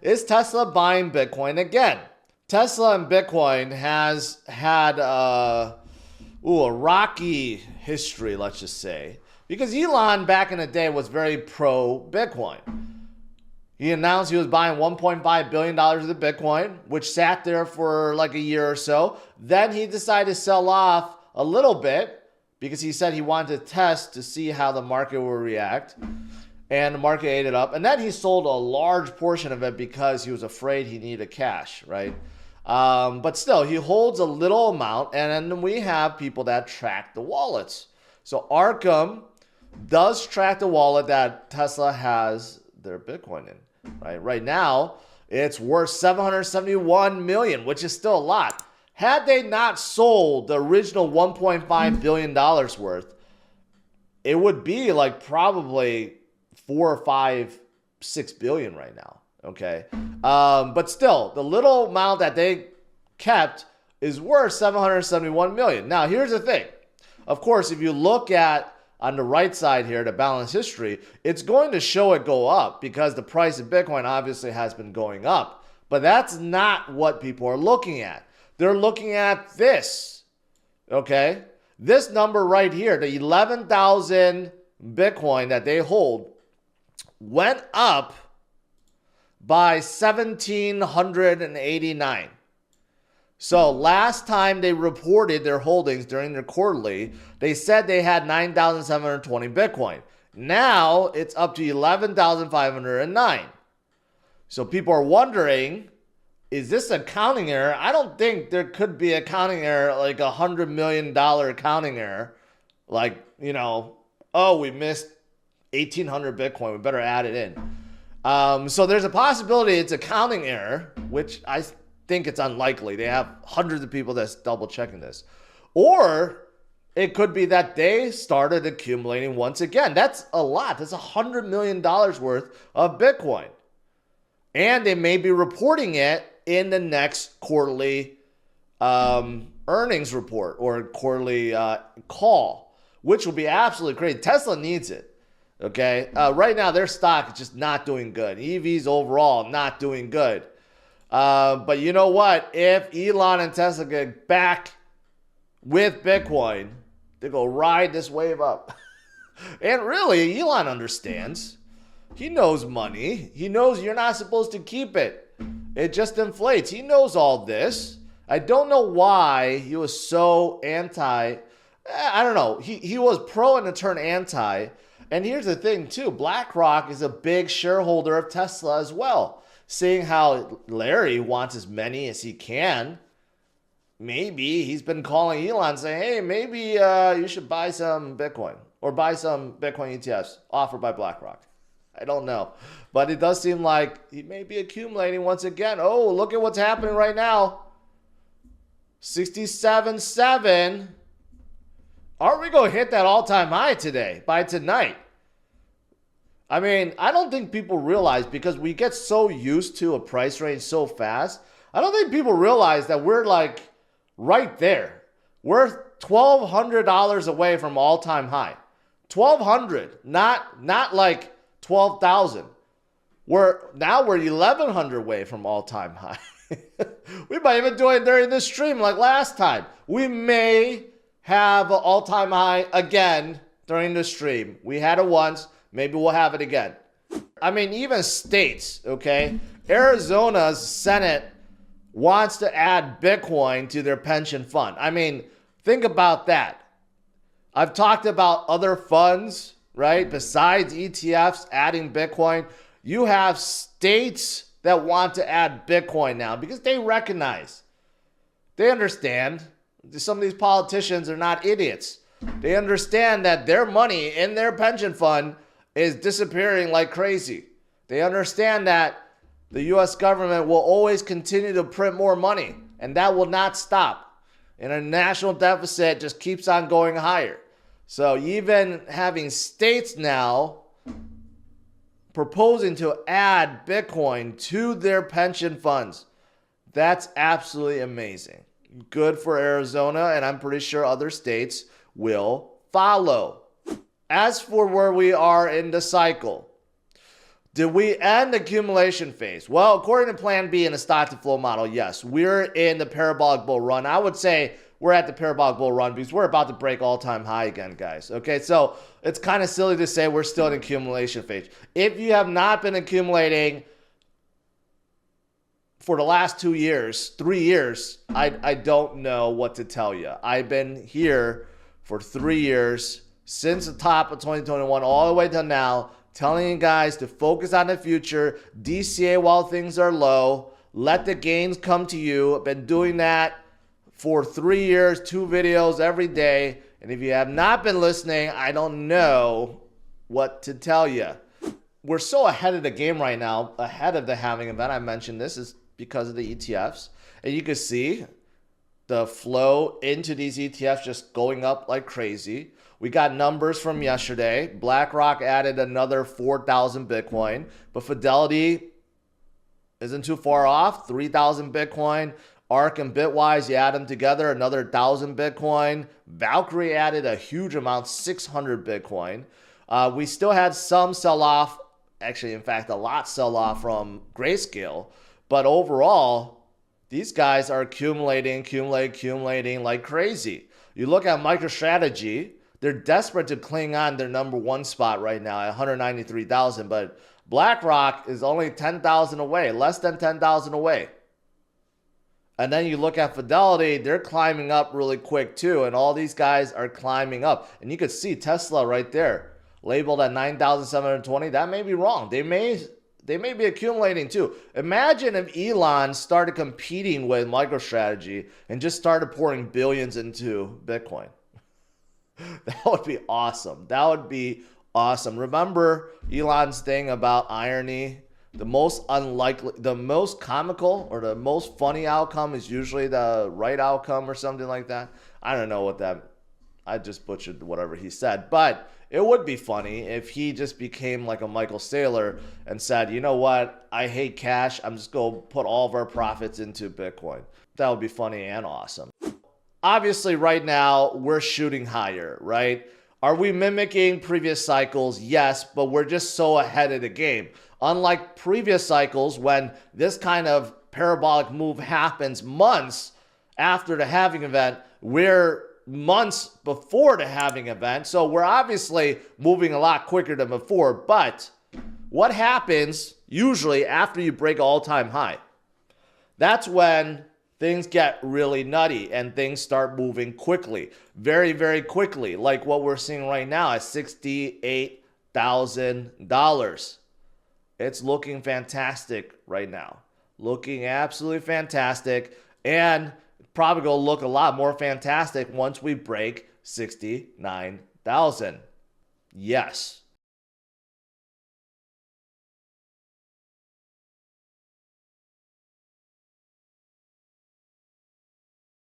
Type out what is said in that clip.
is Tesla buying Bitcoin again? Tesla and Bitcoin has had a rocky history, let's just say, because Elon back in the day was very pro Bitcoin. He announced he was buying $1.5 billion of the Bitcoin, which sat there for like a year or so. Then he decided to sell off a little bit because he said he wanted to test to see how the market will react. And the market ate it up. And then he sold a large portion of it because he was afraid he needed cash, right? But still, he holds a little amount. And then we have people that track the wallets. So Arkham does track the wallet that Tesla has their Bitcoin in. Right now, it's worth $771 million, which is still a lot. Had they not sold the original $1.5 billion worth, it would be like probably 4 or 5, 6 billion right now. Okay. But still, the little amount that they kept is worth $771 million. Now, here's the thing. Of course, if you look at on the right side here, the balance history, it's going to show it go up because the price of Bitcoin obviously has been going up. But that's not what people are looking at. They're looking at this, okay? This number right here, the 11,000 Bitcoin that they hold, went up by 1,789. So last time they reported their holdings during their quarterly, they said they had 9,720 Bitcoin. Now it's up to 11,509. So people are wondering, is this an accounting error? I don't think there could be accounting error, like $100 million accounting error. Like, oh, we missed 1,800 Bitcoin. We better add it in. So there's a possibility it's accounting error, which I think it's unlikely. They have hundreds of people that's double checking this. Or it could be that they started accumulating once again. That's a lot. That's $100 million worth of Bitcoin. And they may be reporting it in the next quarterly earnings report or quarterly call, which will be absolutely crazy. Tesla needs it. Okay. Right now, their stock is just not doing good. EVs overall not doing good. But you know what? If Elon and Tesla get back with Bitcoin, they go ride this wave up. And really, Elon understands. He knows money. He knows you're not supposed to keep it. It just inflates. He knows all this. I don't know why he was so anti. I don't know. He was pro and then turned anti. And here's the thing, too. Blackrock is a big shareholder of Tesla as well. Seeing how Larry wants as many as he can, maybe he's been calling Elon saying, hey, maybe you should buy some Bitcoin or buy some Bitcoin ETFs offered by Blackrock. I don't know. But it does seem like he may be accumulating once again. Oh, look at what's happening right now. 67.7. Aren't we going to hit that all-time high today, by tonight? I mean, I don't think people realize, because we get so used to a price range so fast, I don't think people realize that we're like right there. We're $1,200 away from all-time high. 1,200, not like 12,000. We're 1,100 away from all-time high. We might even do it during this stream like last time. We may have an all-time high again during the stream. We had it once. Maybe we'll have it again. I mean, even states, okay? Arizona's Senate wants to add Bitcoin to their pension fund. I mean, think about that. I've talked about other funds, right? Besides ETFs adding Bitcoin, you have states that want to add Bitcoin now because they recognize, they understand. Some of these politicians are not idiots. They understand that their money in their pension fund is disappearing like crazy. They understand that the U.S. government will always continue to print more money, and that will not stop. And our national deficit just keeps on going higher. So even having states now proposing to add Bitcoin to their pension funds, that's absolutely amazing. Good for Arizona, and I'm pretty sure other states will follow. As for where we are in the cycle Did we end the accumulation phase? Well, according to Plan B in the stock to flow model, yes, we're in the parabolic bull run. I would say we're at the parabolic bull run because we're about to break all-time high again, guys. Okay, so it's kind of silly to say we're still in accumulation phase. If you have not been accumulating for the last 2 years, 3 years, I don't know what to tell you. I've been here for 3 years, since the top of 2021 all the way to now, telling you guys to focus on the future, DCA while things are low, let the gains come to you. I've been doing that for 3 years, 2 videos every day. And if you have not been listening, I don't know what to tell you. We're so ahead of the game right now, ahead of the halving event. I mentioned this is because of the ETFs. And you can see the flow into these ETFs just going up like crazy. We got numbers from yesterday. Blackrock added another 4,000 Bitcoin, but Fidelity isn't too far off, 3,000 Bitcoin. ARK and Bitwise, you add them together, another 1,000 Bitcoin. Valkyrie added a huge amount, 600 Bitcoin. We still had some sell-off, actually, in fact, a lot sell-off from Grayscale. But overall, these guys are accumulating like crazy. You look at MicroStrategy, they're desperate to cling on their number one spot right now at 193,000. But BlackRock is only 10,000 away, less than 10,000 away. And then you look at Fidelity, they're climbing up really quick too. And all these guys are climbing up. And you could see Tesla right there, labeled at 9,720. That may be wrong. They may be accumulating too. Imagine if Elon started competing with MicroStrategy and just started pouring billions into Bitcoin. That would be awesome. That would be awesome. Remember Elon's thing about irony? The most unlikely, the most comical, or the most funny outcome is usually the right outcome or something like that. I don't know what that, I just butchered whatever he said. But it would be funny if he just became like a Michael Saylor and said, you know what, I hate cash. I'm just going to put all of our profits into Bitcoin. That would be funny and awesome. Obviously, right now, we're shooting higher, right? Are we mimicking previous cycles? Yes, but we're just so ahead of the game. Unlike previous cycles, when this kind of parabolic move happens months after the halving event, we're months before the halving event. So we're obviously moving a lot quicker than before. But what happens usually after you break all-time high? That's when things get really nutty and things start moving quickly. Very, very quickly. Like what we're seeing right now at $68,000. It's looking fantastic right now. Looking absolutely fantastic. And probably going to look a lot more fantastic once we break 69,000. Yes.